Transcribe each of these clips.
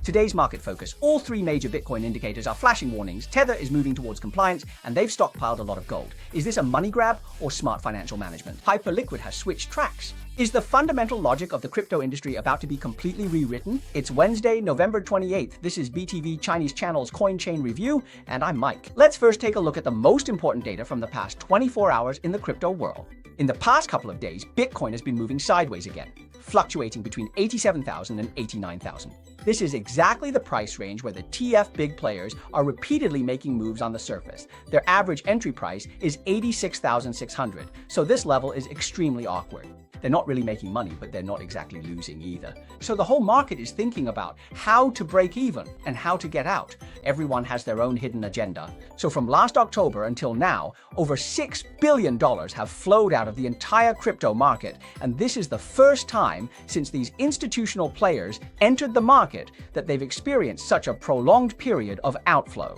Today's market focus. All three major Bitcoin indicators are flashing warnings. Tether is moving towards compliance, and they've stockpiled a lot of gold. Is this a money grab or smart financial management? Hyperliquid has switched tracks. Is the fundamental logic of the crypto industry about to be completely rewritten? It's Wednesday, November 28th. This is BTV Chinese Channel's Coin Chain Review, and I'm Mike. Let's first take a look at the most important data from the past 24 hours in the crypto world. In the past couple of days, Bitcoin has been moving sideways again, fluctuating between 87,000 and 89,000. This is exactly the price range where the TF big players are repeatedly making moves on the surface. Their average entry price is 86,600, so this level is extremely awkward. They're not really making money, but they're not exactly losing either. So the whole market is thinking about how to break even and how to get out. Everyone has their own hidden agenda. So from last October until now, over $6 billion have flowed out of the entire crypto market. And this is the first time since these institutional players entered the market that they've experienced such a prolonged period of outflow.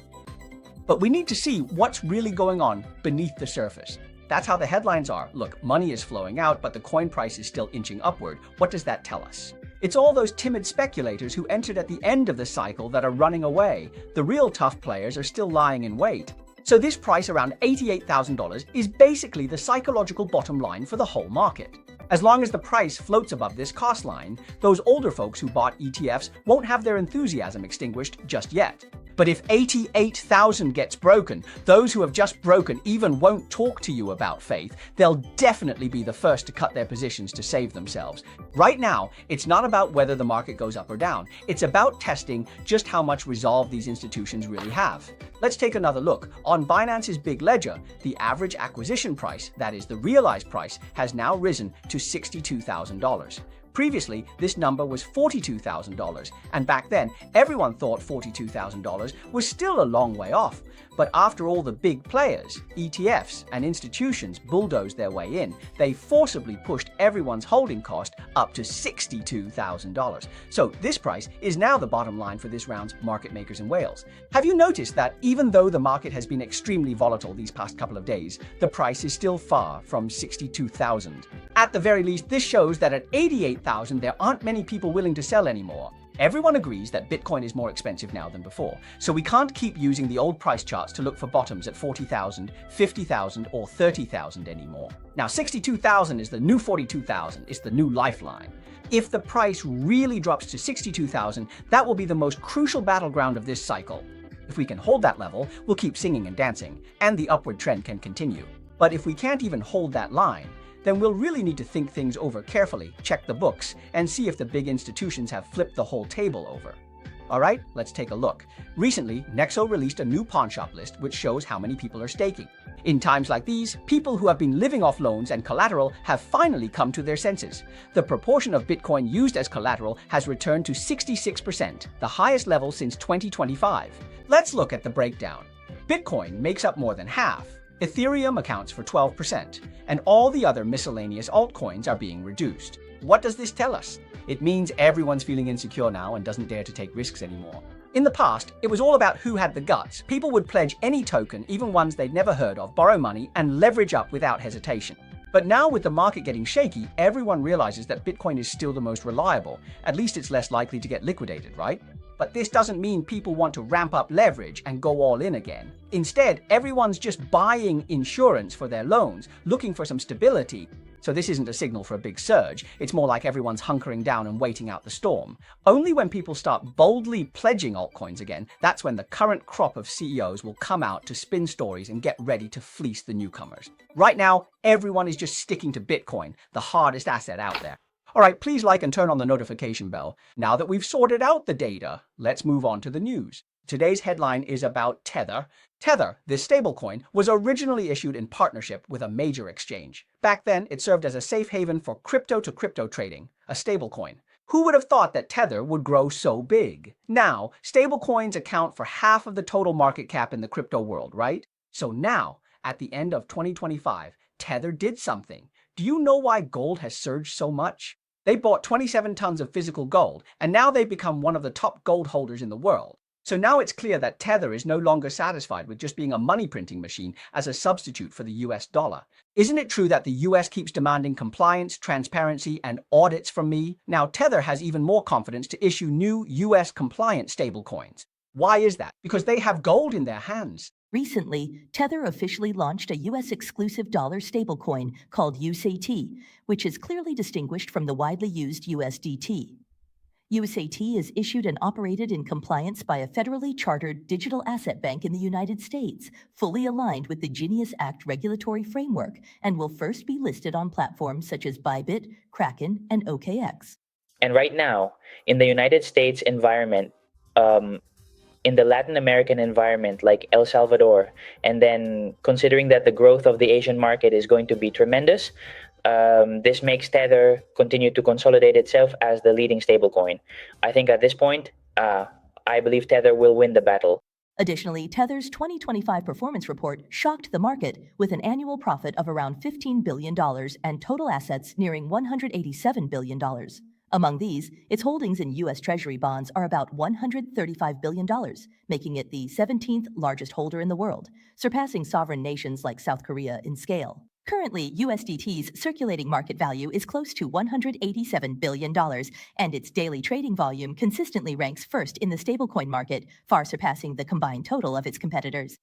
But we need to see what's really going on beneath the surface. That's how the headlines are. Look, money is flowing out, but the coin price is still inching upward. What does that tell us? It's all those timid speculators who entered at the end of the cycle that are running away. The real tough players are still lying in wait. So this price around $88,000 is basically the psychological bottom line for the whole market. As long as the price floats above this cost line, those older folks who bought ETFs won't have their enthusiasm extinguished just yet. But if 88,000 gets broken, those who have just broken even won't talk to you about faith. They'll definitely be the first to cut their positions to save themselves. Right now, it's not about whether the market goes up or down. It's about testing just how much resolve these institutions really have. Let's take another look. On Binance's big ledger, the average acquisition price, that is the realized price, has now risen to $62,000. Previously, this number was $42,000, and back then, everyone thought $42,000 was still a long way off. But after all the big players, ETFs, and institutions bulldozed their way in, they forcibly pushed everyone's holding cost up to $62,000. So this price is now the bottom line for this round's market makers in Wales. Have you noticed that even though the market has been extremely volatile these past couple of days, the price is still far from 62,000? At the very least, this shows that at 88,000, there aren't many people willing to sell anymore. Everyone agrees that Bitcoin is more expensive now than before, so we can't keep using the old price charts to look for bottoms at 40,000, 50,000, or 30,000 anymore. Now, 62,000 is the new 42,000, it's the new lifeline. If the price really drops to 62,000, that will be the most crucial battleground of this cycle. If we can hold that level, we'll keep singing and dancing, and the upward trend can continue. But if we can't even hold that line, then we'll really need to think things over carefully, check the books, and see if the big institutions have flipped the whole table over. Alright, let's take a look. Recently, Nexo released a new pawnshop list which shows how many people are staking. In times like these, people who have been living off loans and collateral have finally come to their senses. The proportion of Bitcoin used as collateral has returned to 66%, the highest level since 2025. Let's look at the breakdown. Bitcoin makes up more than half. Ethereum accounts for 12%, and all the other miscellaneous altcoins are being reduced. What does this tell us? It means everyone's feeling insecure now and doesn't dare to take risks anymore. In the past, it was all about who had the guts. People would pledge any token, even ones they'd never heard of, borrow money, and leverage up without hesitation. But now with the market getting shaky, everyone realizes that Bitcoin is still the most reliable. At least it's less likely to get liquidated, right? But this doesn't mean people want to ramp up leverage and go all in again. Instead, everyone's just buying insurance for their loans, looking for some stability. So this isn't a signal for a big surge. It's more like everyone's hunkering down and waiting out the storm. Only when people start boldly pledging altcoins again, that's when the current crop of CEOs will come out to spin stories and get ready to fleece the newcomers. Right now, everyone is just sticking to Bitcoin, the hardest asset out there. Alright, please like and turn on the notification bell. Now that we've sorted out the data, let's move on to the news. Today's headline is about Tether. Tether, this stablecoin, was originally issued in partnership with a major exchange. Back then, it served as a safe haven for crypto-to-crypto trading, a stablecoin. Who would have thought that Tether would grow so big? Now, stablecoins account for half of the total market cap in the crypto world, right? So now, at the end of 2025, Tether did something. Do you know why gold has surged so much? They bought 27 tons of physical gold, and now they've become one of the top gold holders in the world. So now it's clear that Tether is no longer satisfied with just being a money printing machine as a substitute for the US dollar. Isn't it true that the US keeps demanding compliance, transparency, and audits from me? Now Tether has even more confidence to issue new US compliant stablecoins. Why is that? Because they have gold in their hands. Recently, Tether officially launched a US-exclusive dollar stablecoin called USDT, which is clearly distinguished from the widely used USDT. USDT is issued and operated in compliance by a federally chartered digital asset bank in the United States, fully aligned with the Genius Act regulatory framework, and will first be listed on platforms such as Bybit, Kraken, and HKEX. And right now, in the United States environment, in the Latin American environment like El Salvador, and then considering that the growth of the Asian market is going to be tremendous, this makes Tether continue to consolidate itself as the leading stablecoin. I think at this point, I believe Tether will win the battle. Additionally, Tether's 2025 performance report shocked the market with an annual profit of around $15 billion and total assets nearing $187 billion. Among these, its holdings in U.S. Treasury bonds are about $135 billion, making it the 17th largest holder in the world, surpassing sovereign nations like South Korea in scale. Currently, USDT's circulating market value is close to $187 billion, and its daily trading volume consistently ranks first in the stablecoin market, far surpassing the combined total of its competitors.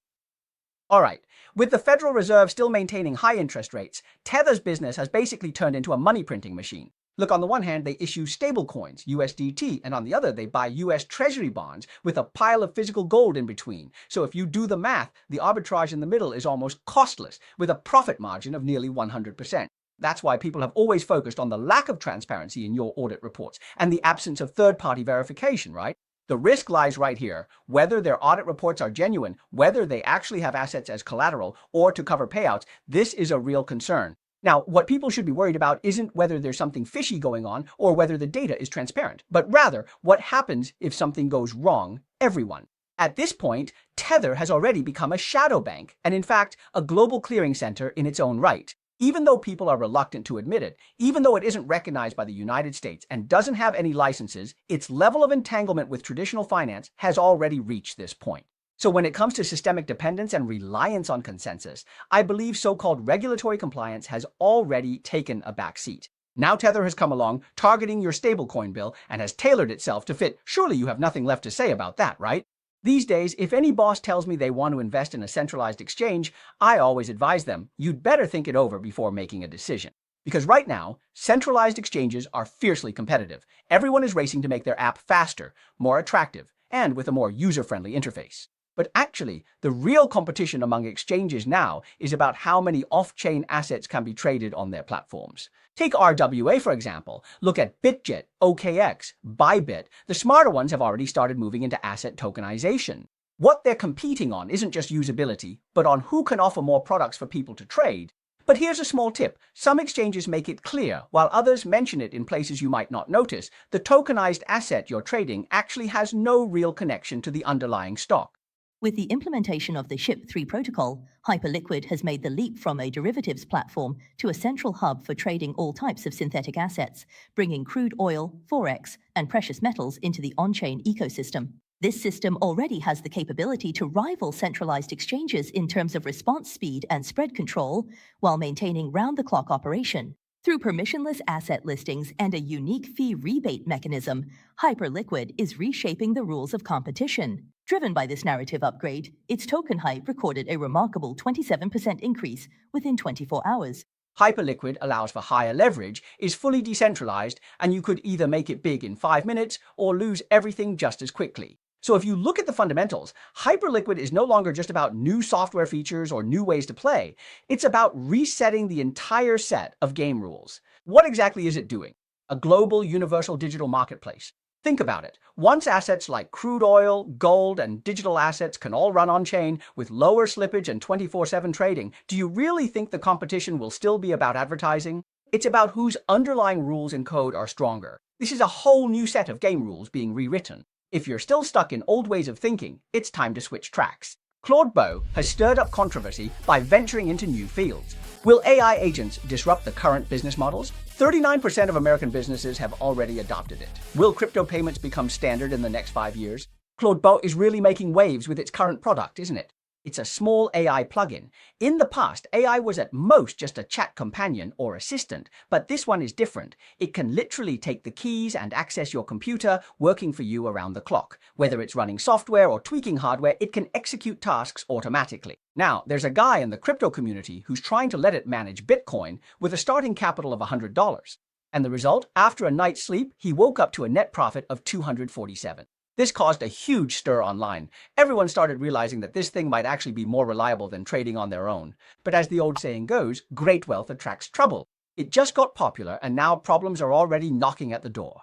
All right, with the Federal Reserve still maintaining high interest rates, Tether's business has basically turned into a money printing machine. Look, on the one hand, they issue stablecoins, USDT, and on the other, they buy US Treasury bonds with a pile of physical gold in between. So if you do the math, the arbitrage in the middle is almost costless, with a profit margin of nearly 100%. That's why people have always focused on the lack of transparency in your audit reports and the absence of third-party verification, right? The risk lies right here, whether their audit reports are genuine, whether they actually have assets as collateral or to cover payouts. This is a real concern. Now, what people should be worried about isn't whether there's something fishy going on or whether the data is transparent, but rather what happens if something goes wrong, everyone. At this point, Tether has already become a shadow bank and, in fact, a global clearing center in its own right. Even though people are reluctant to admit it, even though it isn't recognized by the United States and doesn't have any licenses, its level of entanglement with traditional finance has already reached this point. So when it comes to systemic dependence and reliance on consensus, I believe so-called regulatory compliance has already taken a backseat. Now Tether has come along, targeting your stablecoin bill, and has tailored itself to fit. Surely you have nothing left to say about that, right? These days, if any boss tells me they want to invest in a centralized exchange, I always advise them, you'd better think it over before making a decision. Because right now, centralized exchanges are fiercely competitive. Everyone is racing to make their app faster, more attractive, and with a more user-friendly interface. But actually, the real competition among exchanges now is about how many off-chain assets can be traded on their platforms. Take RWA, for example. Look at BitGet, HKEX, Bybit. The smarter ones have already started moving into asset tokenization. What they're competing on isn't just usability, but on who can offer more products for people to trade. But here's a small tip. Some exchanges make it clear, while others mention it in places you might not notice. The tokenized asset you're trading actually has no real connection to the underlying stock. With the implementation of the SHIB-3 protocol, Hyperliquid has made the leap from a derivatives platform to a central hub for trading all types of synthetic assets, bringing crude oil, forex, and precious metals into the on-chain ecosystem. This system already has the capability to rival centralized exchanges in terms of response speed and spread control, while maintaining round-the-clock operation. Through permissionless asset listings and a unique fee rebate mechanism, Hyperliquid is reshaping the rules of competition. Driven by this narrative upgrade, its token hype recorded a remarkable 27% increase within 24 hours. Hyperliquid allows for higher leverage, is fully decentralized, and you could either make it big in 5 minutes or lose everything just as quickly. So if you look at the fundamentals, Hyperliquid is no longer just about new software features or new ways to play. It's about resetting the entire set of game rules. What exactly is it doing? A global, universal digital marketplace. Think about it. Once assets like crude oil, gold, and digital assets can all run on-chain with lower slippage and 24/7 trading, do you really think the competition will still be about advertising? It's about whose underlying rules and code are stronger. This is a whole new set of game rules being rewritten. If you're still stuck in old ways of thinking, it's time to switch tracks. Claude Beau has stirred up controversy by venturing into new fields. Will AI agents disrupt the current business models? 39% of American businesses have already adopted it. Will crypto payments become standard in the next 5 years? Claude Bot is really making waves with its current product, isn't it? It's a small AI plugin. In the past, AI was at most just a chat companion or assistant, but this one is different. It can literally take the keys and access your computer, working for you around the clock. Whether it's running software or tweaking hardware, it can execute tasks automatically. Now, there's a guy in the crypto community who's trying to let it manage Bitcoin with a starting capital of $100. And the result? After a night's sleep, he woke up to a net profit of $247. This caused a huge stir online. Everyone started realizing that this thing might actually be more reliable than trading on their own. But as the old saying goes, great wealth attracts trouble. It just got popular, and now problems are already knocking at the door.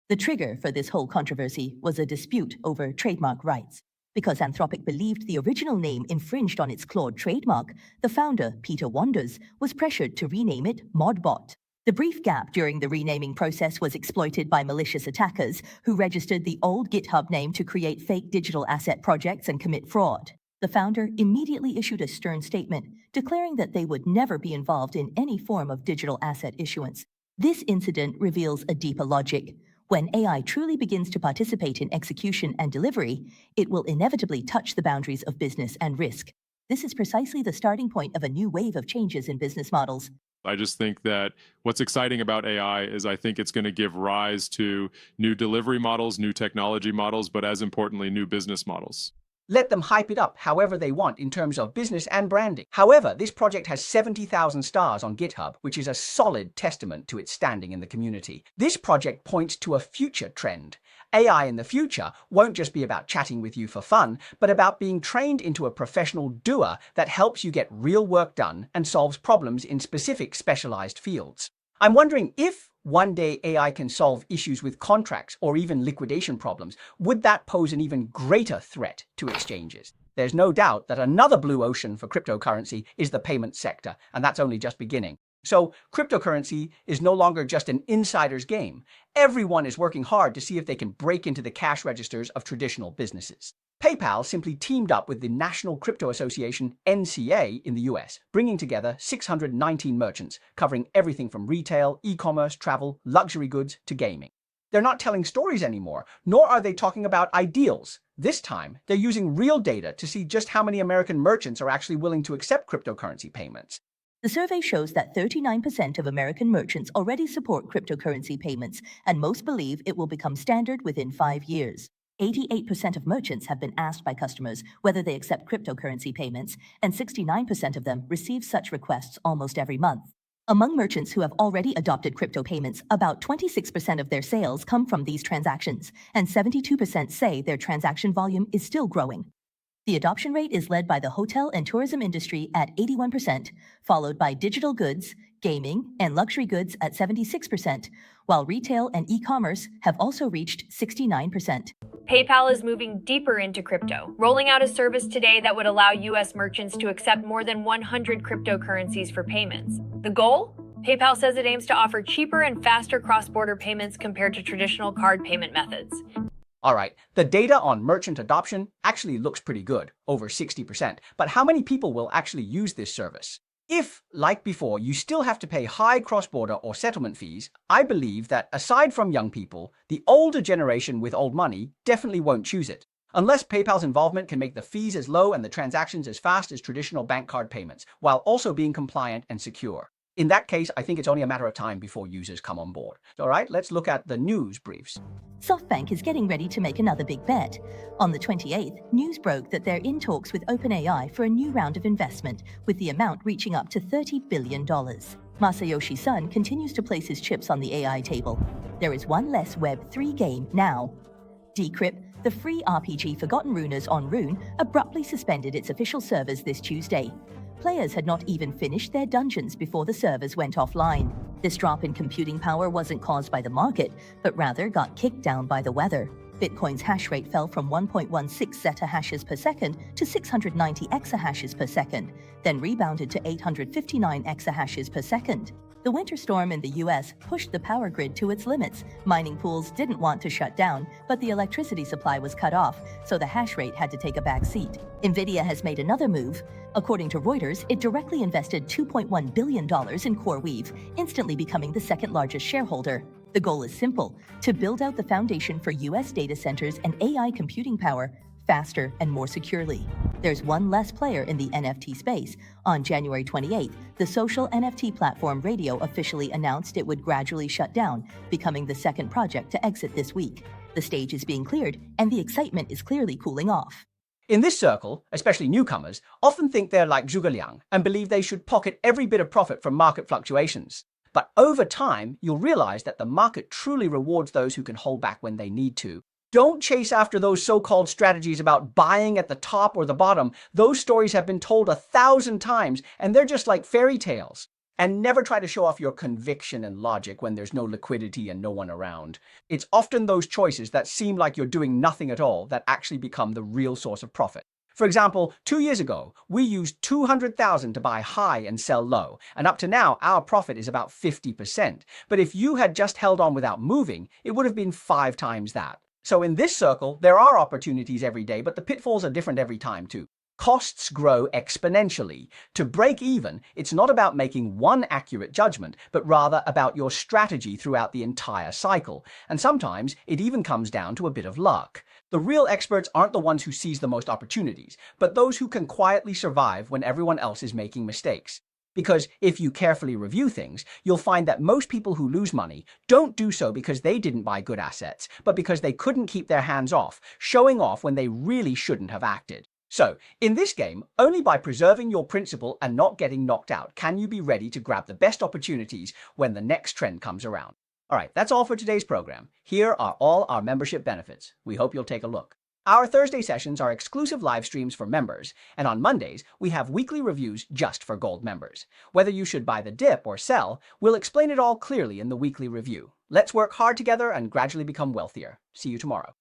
The trigger for this whole controversy was a dispute over trademark rights. Because Anthropic believed the original name infringed on its Claude trademark, the founder, Peter Wanders, was pressured to rename it Modbot. The brief gap during the renaming process was exploited by malicious attackers who registered the old GitHub name to create fake digital asset projects and commit fraud. The founder immediately issued a stern statement declaring that they would never be involved in any form of digital asset issuance. This incident reveals a deeper logic. When AI truly begins to participate in execution and delivery, it will inevitably touch the boundaries of business and risk. This is precisely the starting point of a new wave of changes in business models. I just think that what's exciting about AI is I think it's going to give rise to new delivery models, new technology models, but as importantly, new business models. Let them hype it up however they want in terms of business and branding. However, this project has 70,000 stars on GitHub, which is a solid testament to its standing in the community. This project points to a future trend. AI in the future won't just be about chatting with you for fun, but about being trained into a professional doer that helps you get real work done and solves problems in specific specialized fields. I'm wondering if one day AI can solve issues with contracts or even liquidation problems, would that pose an even greater threat to exchanges? There's no doubt that another blue ocean for cryptocurrency is the payment sector, and that's only just beginning. So cryptocurrency is no longer just an insider's game. Everyone is working hard to see if they can break into the cash registers of traditional businesses. PayPal simply teamed up with the National Crypto Association, NCA, in the US, bringing together 619 merchants, covering everything from retail, e-commerce, travel, luxury goods, to gaming. They're not telling stories anymore, nor are they talking about ideals. This time, they're using real data to see just how many American merchants are actually willing to accept cryptocurrency payments. The survey shows that 39% of American merchants already support cryptocurrency payments, and most believe it will become standard within 5 years. 88% of merchants have been asked by customers whether they accept cryptocurrency payments, and 69% of them receive such requests almost every month. Among merchants who have already adopted crypto payments, about 26% of their sales come from these transactions, and 72% say their transaction volume is still growing. The adoption rate is led by the hotel and tourism industry at 81%, followed by digital goods, gaming, and luxury goods at 76%, while retail and e-commerce have also reached 69%. PayPal is moving deeper into crypto, rolling out a service today that would allow U.S. merchants to accept more than 100 cryptocurrencies for payments. The goal? PayPal says it aims to offer cheaper and faster cross-border payments compared to traditional card payment methods. Alright, the data on merchant adoption actually looks pretty good, over 60%, but how many people will actually use this service? If, like before, you still have to pay high cross-border or settlement fees, I believe that aside from young people, the older generation with old money definitely won't choose it. Unless PayPal's involvement can make the fees as low and the transactions as fast as traditional bank card payments, while also being compliant and secure. In that case, I think it's only a matter of time before users come on board. Alright, let's look at the news briefs. SoftBank is getting ready to make another big bet. On the 28th, news broke that they're in talks with OpenAI for a new round of investment, with the amount reaching up to $30 billion. Masayoshi Son continues to place his chips on the AI table. There is one less Web3 game now. Decrypt, the free RPG Forgotten Runers on Rune, abruptly suspended its official servers this Tuesday. Players had not even finished their dungeons before the servers went offline. This drop in computing power wasn't caused by the market, but rather got kicked down by the weather. Bitcoin's hash rate fell from 1.16 zettahashes per second to 690 exahashes per second, then rebounded to 859 exahashes per second. The winter storm in the US pushed the power grid to its limits. Mining pools didn't want to shut down, but the electricity supply was cut off, so the hash rate had to take a back seat. Nvidia has made another move. According to Reuters, it directly invested $2.1 billion in CoreWeave, instantly becoming the second largest shareholder. The goal is simple: to build out the foundation for US data centers and AI computing power faster and more securely. There's one less player in the NFT space. On January 28th, the social NFT platform Radio officially announced it would gradually shut down, becoming the second project to exit this week. The stage is being cleared, and the excitement is clearly cooling off. In this circle, especially newcomers, often think they're like Zhuge Liang and believe they should pocket every bit of profit from market fluctuations. But over time, you'll realize that the market truly rewards those who can hold back when they need to. Don't chase after those so-called strategies about buying at the top or the bottom. Those stories have been told 1,000 times, and they're just like fairy tales. And never try to show off your conviction and logic when there's no liquidity and no one around. It's often those choices that seem like you're doing nothing at all that actually become the real source of profit. For example, 2 years ago, we used 200,000 to buy high and sell low, and up to now, our profit is about 50%. But if you had just held on without moving, it would have been 5 times that. So in this circle, there are opportunities every day, but the pitfalls are different every time too. Costs grow exponentially. To break even, it's not about making one accurate judgment, but rather about your strategy throughout the entire cycle. And sometimes it even comes down to a bit of luck. The real experts aren't the ones who seize the most opportunities, but those who can quietly survive when everyone else is making mistakes. Because if you carefully review things, you'll find that most people who lose money don't do so because they didn't buy good assets, but because they couldn't keep their hands off, showing off when they really shouldn't have acted. So, in this game, only by preserving your principle and not getting knocked out can you be ready to grab the best opportunities when the next trend comes around. Alright, that's all for today's program. Here are all our membership benefits. We hope you'll take a look. Our Thursday sessions are exclusive live streams for members, and on Mondays, we have weekly reviews just for Gold members. Whether you should buy the dip or sell, we'll explain it all clearly in the weekly review. Let's work hard together and gradually become wealthier. See you tomorrow.